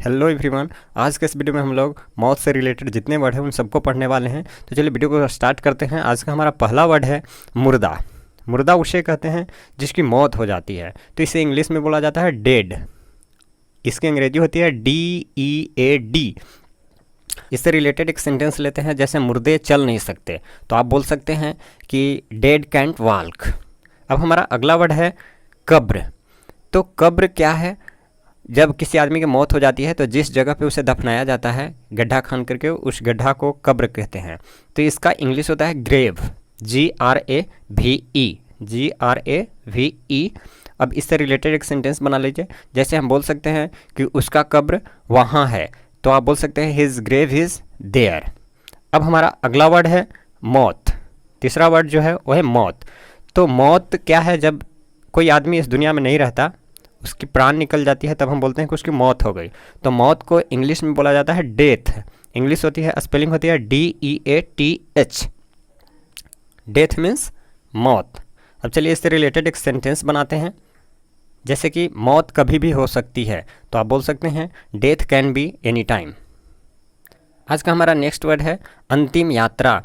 Hello everyone. आज के इस वीडियो में हम लोग मौत से रिलेटेड जितने वर्ड हैं उन सबको पढ़ने वाले हैं। तो चलिए वीडियो को स्टार्ट करते हैं। आज का हमारा पहला वर्ड है मुर्दा। मुर्दा उसे कहते हैं जिसकी मौत हो जाती है, तो इसे इंग्लिश में बोला जाता है डेड। इसकी अंग्रेजी होती है DEAD। इससे रिलेटेड एक सेंटेंस लेते हैं, जैसे मुर्दे चल नहीं सकते, तो आप बोल सकते हैं कि डेड कैंट वॉक। अब हमारा अगला वर्ड है कब्र। तो कब्र क्या है? जब किसी आदमी की मौत हो जाती है तो जिस जगह पे उसे दफनाया जाता है, गड्ढा खान करके, उस गड्ढा को कब्र कहते हैं। तो इसका इंग्लिश होता है ग्रेव, GRAVE। अब इससे रिलेटेड एक सेंटेंस बना लीजिए, जैसे हम बोल सकते हैं कि उसका कब्र वहाँ है, तो आप बोल सकते हैं हिज ग्रेव इज़ देयर। अब हमारा अगला वर्ड है मौत। तीसरा वर्ड जो है वो है मौत। तो मौत क्या है? जब कोई आदमी इस दुनिया में नहीं रहता, उसकी प्राण निकल जाती है, तब हम बोलते हैं कि उसकी मौत हो गई। तो मौत को इंग्लिश में बोला जाता है डेथ। इंग्लिश होती है, स्पेलिंग होती है DEATH। डेथ मीन्स मौत। अब चलिए इससे रिलेटेड एक सेंटेंस बनाते हैं, जैसे कि मौत कभी भी हो सकती है, तो आप बोल सकते हैं death can be any time. आज का हमारा नेक्स्ट वर्ड है अंतिम यात्रा।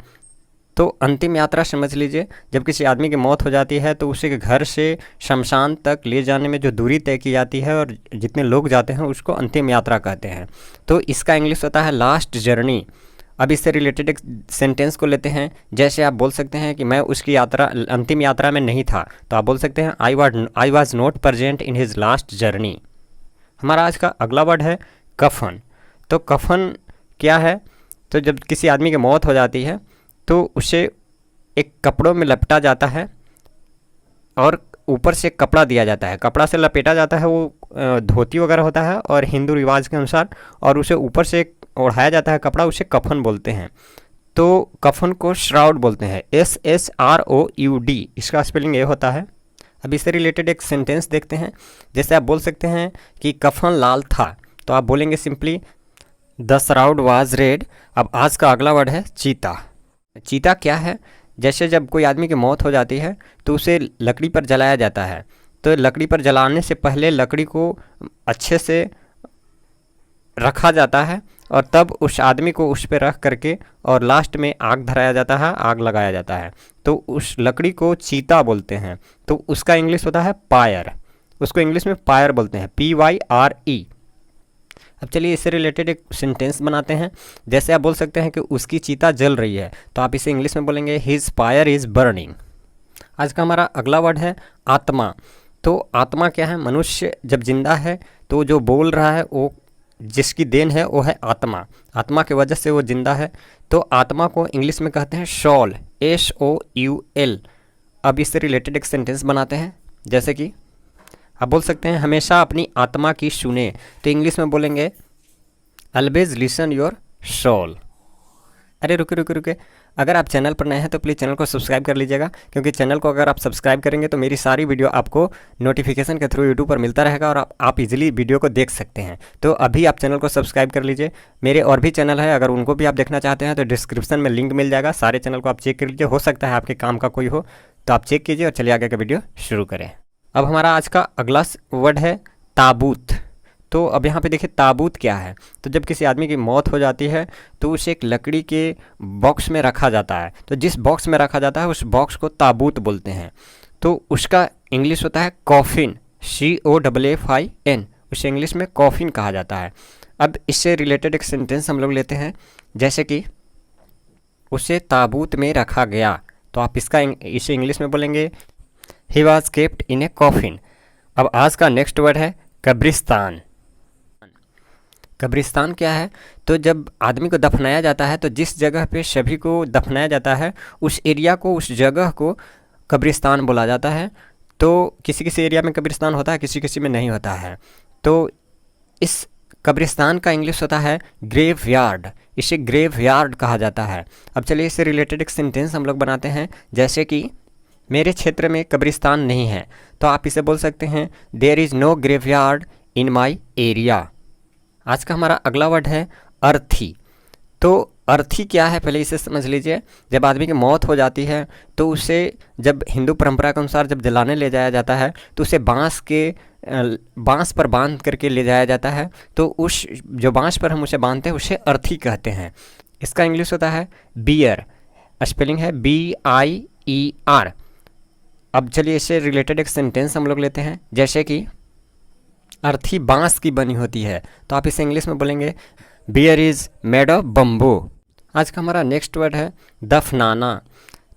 तो अंतिम यात्रा समझ लीजिए, जब किसी आदमी की मौत हो जाती है तो उसे घर से शमशान तक ले जाने में जो दूरी तय की जाती है और जितने लोग जाते हैं उसको अंतिम यात्रा कहते हैं। तो इसका इंग्लिश होता है लास्ट जर्नी। अब इससे रिलेटेड एक सेंटेंस को लेते हैं, जैसे आप बोल सकते हैं कि मैं उसकी अंतिम यात्रा में नहीं था, तो आप बोल सकते हैं I was not present in his last journey. हमारा आज का अगला वर्ड है कफन। तो कफन क्या है? तो जब किसी आदमी की मौत हो जाती है तो उसे एक कपड़ों में लपेटा जाता है और ऊपर से कपड़ा दिया जाता है, कपड़ा से लपेटा जाता है, वो धोती वगैरह होता है और हिंदू रिवाज के अनुसार, और उसे ऊपर से ओढ़ाया जाता है कपड़ा, उसे कफन बोलते हैं। तो कफन को श्राउड बोलते हैं, SHROUD। इसका स्पेलिंग ये होता है। अब इससे रिलेटेड एक सेंटेंस देखते हैं, जैसे आप बोल सकते हैं कि कफन लाल था, तो आप बोलेंगे simply the shroud was red. अब आज का अगला वर्ड है चीता। चीता क्या है? जैसे जब कोई आदमी की मौत हो जाती है तो उसे लकड़ी पर जलाया जाता है, तो लकड़ी पर जलाने से पहले लकड़ी को अच्छे से रखा जाता है और तब उस आदमी को उस पर रख करके और लास्ट में आग धराया जाता है, आग लगाया जाता है, तो उस लकड़ी को चीता बोलते हैं। तो उसका इंग्लिश होता है पायर। उसको इंग्लिश में पायर बोलते हैं, PYRE। अब चलिए इससे रिलेटेड एक सेंटेंस बनाते हैं, जैसे आप बोल सकते हैं कि उसकी चीता जल रही है, तो आप इसे इंग्लिश में बोलेंगे हिज फायर इज़ बर्निंग। आज का हमारा अगला वर्ड है आत्मा। तो आत्मा क्या है? मनुष्य जब जिंदा है तो जो बोल रहा है, वो जिसकी देन है वो है आत्मा। आत्मा की वजह से वो जिंदा है, तो आत्मा को इंग्लिश में कहते हैं सोल, SOUL। अब इससे रिलेटेड एक सेंटेंस बनाते हैं, जैसे कि आप बोल सकते हैं हमेशा अपनी आत्मा की सुने, तो इंग्लिश में बोलेंगे ऑलवेज लिसन योर सोल। अरे रुके, अगर आप चैनल पर नए हैं तो प्लीज़ चैनल को सब्सक्राइब कर लीजिएगा, क्योंकि चैनल को अगर आप सब्सक्राइब करेंगे तो मेरी सारी वीडियो आपको नोटिफिकेशन के थ्रू यूट्यूब पर मिलता रहेगा और आप इजीली वीडियो को देख सकते हैं। तो अभी आप चैनल को सब्सक्राइब कर लीजिए। मेरे और भी चैनल है, अगर उनको भी आप देखना चाहते हैं तो डिस्क्रिप्शन में लिंक मिल जाएगा, सारे चैनल को आप चेक कर लीजिए। हो सकता है आपके काम का कोई हो, तो आप चेक कीजिए और चलिए आगे का वीडियो शुरू करें। अब हमारा आज का अगला वर्ड है ताबूत। तो अब यहाँ पे देखिए ताबूत क्या है? तो जब किसी आदमी की मौत हो जाती है तो उसे एक लकड़ी के बॉक्स में रखा जाता है, तो जिस बॉक्स में रखा जाता है उस बॉक्स को ताबूत बोलते हैं। तो उसका इंग्लिश होता है कॉफिन, COFFIN। उसे इंग्लिश में कॉफिन कहा जाता है। अब इससे रिलेटेड एक सेंटेंस हम लोग लेते हैं, जैसे कि उसे ताबूत में रखा गया, तो आप इसे इंग्लिश में बोलेंगे he was kept in A coffin. अब आज का नेक्स्ट वर्ड है कब्रिस्तान। कब्रिस्तान क्या है? तो जब आदमी को दफनाया जाता है तो जिस जगह पे सभी को दफनाया जाता है उस एरिया को, उस जगह को कब्रिस्तान बोला जाता है। तो किसी किसी एरिया में कब्रिस्तान होता है, किसी किसी में नहीं होता है। तो इस कब्रिस्तान का इंग्लिश होता है ग्रेवयार्ड। इसे ग्रेवयार्ड कहा जाता है। अब चलिए इससे रिलेटेड एक सेंटेंस हम लोग बनाते हैं, जैसे कि मेरे क्षेत्र में कब्रिस्तान नहीं है, तो आप इसे बोल सकते हैं there is no graveyard in my area. आज का हमारा अगला वर्ड है अर्थी। तो अर्थी क्या है पहले इसे समझ लीजिए। जब आदमी की मौत हो जाती है तो उसे जब हिंदू परंपरा के अनुसार जब जलाने ले जाया जाता है तो उसे बांस पर बांध करके ले जाया जाता है। तो उस जो बांस पर हम उसे बांधते हैं उसे अर्थी कहते हैं। इसका इंग्लिश होता है बियर, स्पेलिंग है BIER। अब चलिए इससे रिलेटेड एक सेंटेंस हम लोग लेते हैं, जैसे कि अर्थी बांस की बनी होती है, तो आप इसे इंग्लिश में बोलेंगे bier is made of bamboo. आज का हमारा नेक्स्ट वर्ड है दफनाना।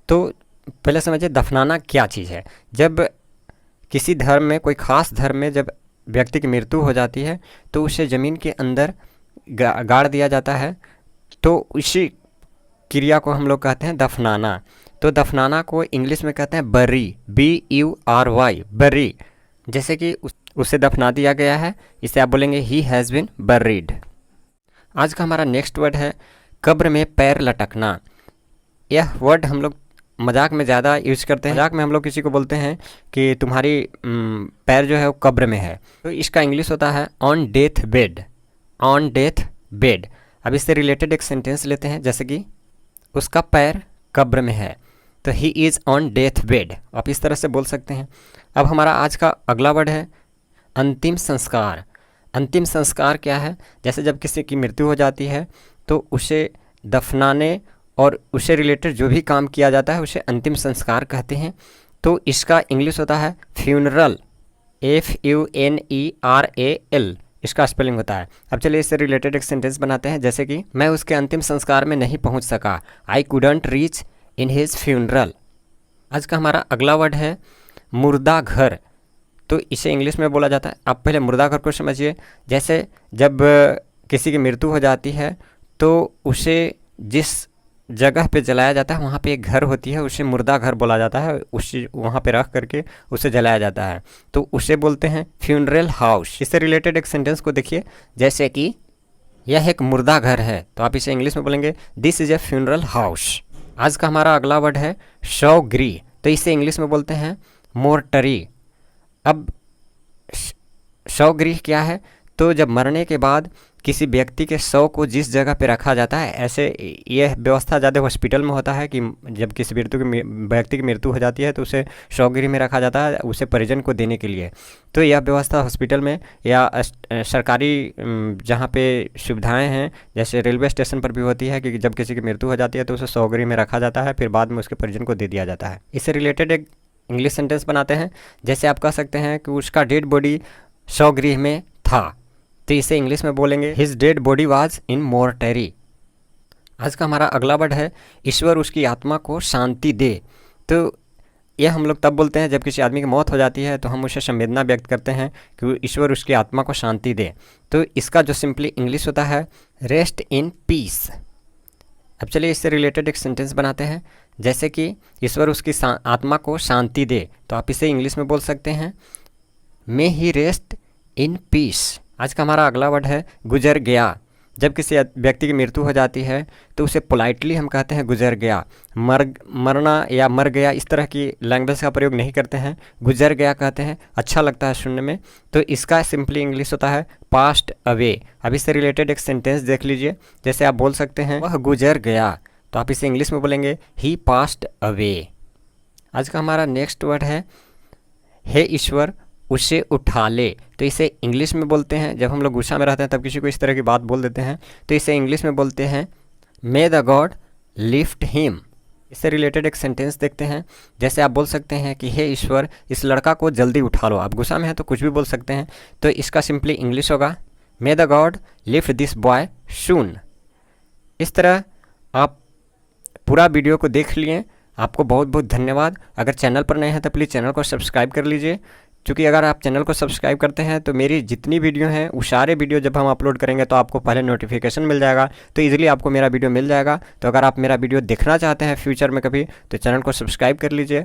तो पहले समझिए दफनाना क्या चीज़ है। जब किसी धर्म में, कोई ख़ास धर्म में जब व्यक्ति की मृत्यु हो जाती है तो उसे ज़मीन के अंदर गाड़ दिया जाता है, तो इसी क्रिया को हम लोग कहते हैं दफनाना। तो दफनाना को इंग्लिश में कहते हैं बरी, BURY, बरी। जैसे कि उसे दफना दिया गया है, इसे आप बोलेंगे ही हैज़ बीन बरीड। आज का हमारा नेक्स्ट वर्ड है कब्र में पैर लटकना। यह वर्ड हम लोग मजाक में ज़्यादा यूज करते हैं। मजाक में हम लोग किसी को बोलते हैं कि तुम्हारी पैर जो है वो कब्र में है, तो इसका इंग्लिश होता है on death bed, on death bed. अब इससे रिलेटेड एक सेंटेंस लेते हैं, जैसे कि उसका पैर कब्र में है, तो he is on death bed, आप इस तरह से बोल सकते हैं। अब हमारा आज का अगला वर्ड है अंतिम संस्कार। अंतिम संस्कार क्या है? जैसे जब किसी की मृत्यु हो जाती है तो उसे दफनाने और उससे रिलेटेड जो भी काम किया जाता है उसे अंतिम संस्कार कहते हैं। तो इसका इंग्लिश होता है फ्यूनरल, FUNERAL, इसका स्पेलिंग होता है। अब चलिए इससे रिलेटेड एक सेंटेंस बनाते हैं, जैसे कि मैं उसके अंतिम संस्कार में नहीं पहुंच सका, I couldn't reach in his funeral. आज का हमारा अगला वर्ड है मुर्दा घर। तो इसे इंग्लिश में बोला जाता है, आप पहले मुर्दा घर को समझिए। जैसे जब किसी की मृत्यु हो जाती है तो उसे जिस जगह पे जलाया जाता है वहाँ पे एक घर होती है, उसे मुर्दा घर बोला जाता है, उसे वहाँ पे रख करके उसे जलाया जाता है, तो उसे बोलते हैं फ्यूनरल हाउस। इससे रिलेटेड एक सेंटेंस को देखिए, जैसे कि यह एक मुर्दा घर है, तो आप इसे इंग्लिश में बोलेंगे this is a funeral house. आज का हमारा अगला वर्ड है शवगृह। तो इसे इंग्लिश में बोलते हैं मोर्टरी। अब शवगृह क्या है? तो जब मरने के बाद किसी व्यक्ति के शव को जिस जगह पे रखा जाता है, ऐसे यह व्यवस्था ज़्यादा हॉस्पिटल में होता है कि जब किसी व्यक्ति की मृत्यु हो जाती है तो उसे शवगृह में रखा जाता है उसे परिजन को देने के लिए। तो यह व्यवस्था हॉस्पिटल में या सरकारी जहाँ पे सुविधाएं हैं, जैसे रेलवे स्टेशन पर भी होती है कि जब किसी की मृत्यु हो जाती है तो उसे शवगृह में रखा जाता है, फिर बाद में उसके परिजन को दे दिया जाता है। इससे रिलेटेड एक इंग्लिश सेंटेंस बनाते हैं, जैसे आप कह सकते हैं कि उसका डेड बॉडी शवगृह में था, तो इसे इंग्लिश में बोलेंगे his dead body was in mortuary. आज का हमारा अगला वर्ड है ईश्वर उसकी आत्मा को शांति दे। तो यह हम लोग तब बोलते हैं जब किसी आदमी की मौत हो जाती है तो हम उसे संवेदना व्यक्त करते हैं कि ईश्वर उसकी आत्मा को शांति दे। तो इसका जो सिंपली इंग्लिश होता है रेस्ट इन पीस। अब चलिए इससे रिलेटेड एक सेंटेंस बनाते हैं, जैसे कि ईश्वर उसकी आत्मा को शांति दे, तो आप इसे इंग्लिश में बोल सकते हैं मे ही रेस्ट इन पीस। आज का हमारा अगला वर्ड है गुजर गया। जब किसी व्यक्ति की मृत्यु हो जाती है तो उसे पोलाइटली हम कहते हैं गुजर गया। मरना या मर गया इस तरह की लैंग्वेज का प्रयोग नहीं करते हैं, गुजर गया कहते हैं, अच्छा लगता है सुनने में। तो इसका सिंपली इंग्लिश होता है पास्ट अवे। अब इससे रिलेटेड एक सेंटेंस देख लीजिए, जैसे आप बोल सकते हैं वह गुजर गया, तो आप इसे इंग्लिश में बोलेंगे ही पास्ट अवे। आज का हमारा नेक्स्ट वर्ड है हे ईश्वर उसे उठा ले। तो इसे इंग्लिश में बोलते हैं, जब हम लोग गुस्सा में रहते हैं तब किसी को इस तरह की बात बोल देते हैं तो इसे इंग्लिश में बोलते हैं मे द गॉड लिफ्ट हिम। इससे रिलेटेड एक सेंटेंस देखते हैं, जैसे आप बोल सकते हैं कि हे ईश्वर इस लड़का को जल्दी उठा लो। आप गुस्सा में हैं तो कुछ भी बोल सकते हैं, तो इसका सिंपली इंग्लिश होगा may the god lift this boy soon. इस तरह आप पूरा वीडियो को देख लिए। आपको बहुत बहुत धन्यवाद। अगर चैनल पर नए हैं तो प्लीज़ चैनल को सब्सक्राइब कर लीजिए, क्योंकि अगर आप चैनल को सब्सक्राइब करते हैं तो मेरी जितनी वीडियो हैं वो सारे वीडियो जब हम अपलोड करेंगे तो आपको पहले नोटिफिकेशन मिल जाएगा, तो इजीली आपको मेरा वीडियो मिल जाएगा। तो अगर आप मेरा वीडियो देखना चाहते हैं फ्यूचर में कभी तो चैनल को सब्सक्राइब कर लीजिए।